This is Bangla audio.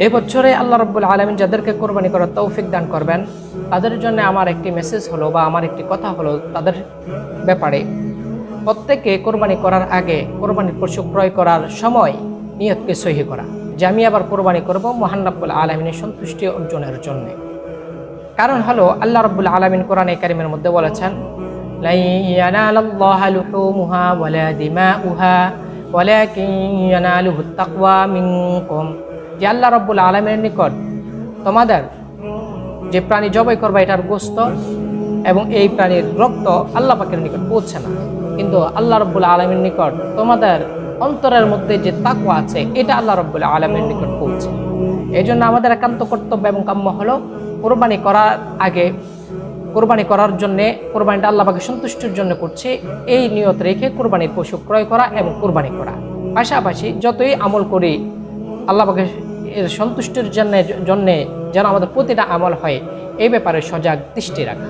এই বছরে আল্লাহ রাব্বুল আলামিন যাদেরকে কোরবানি করার তৌফিক দান করবেন, তাদের জন্য আমার একটি মেসেজ হলো বা আমার একটি কথা হলো তাদের ব্যাপারে, প্রত্যেকে কোরবানি করার আগে কোরবানির পশু ক্রয় করার সময় নিয়তকে সহিহ করা যে আমি আবার কোরবানি করব মহান রাব্বুল আলামিনের সন্তুষ্টি অর্জনের জন্য। কারণ হলো আল্লাহ রাব্বুল আলামিন কোরআনে কারীমের মধ্যে বলেছেন, লা ইয়ানালাল্লাহু লুহুমুহা ওয়ালা দিমাউহা ওয়ালাকিন ইয়ানালুহুত তাকওয়া মিনকুম, যে আল্লাহ রাব্বুল আলামিনের নিকট তোমাদের যে প্রাণী জবাই করবে এটার গোশত এবং এই প্রাণীর রক্ত আল্লাহ পাকের নিকট পৌঁছে না, কিন্তু আল্লাহ রাব্বুল আলামিনের নিকট তোমাদের অন্তরের মধ্যে যে তাকওয়া আছে এটা আল্লাহ রাব্বুল আলামিনের নিকট পৌঁছে। এই জন্য আমাদের একান্ত কর্তব্য এবং কাম্য হলো কোরবানি করার আগে কোরবানি করার জন্যে, কোরবানিটা আল্লাহ পাকের সন্তুষ্টির জন্য করছি এই নিয়ত রেখে কোরবানির পশু ক্রয় করা এবং কোরবানি করা। পাশাপাশি যতই আমল করি আল্লাহ পাকের এর সন্তুষ্টির জন্যে যেন আমাদের প্রতিটা আমল হয় এই ব্যাপারে সজাগ দৃষ্টি রাখা।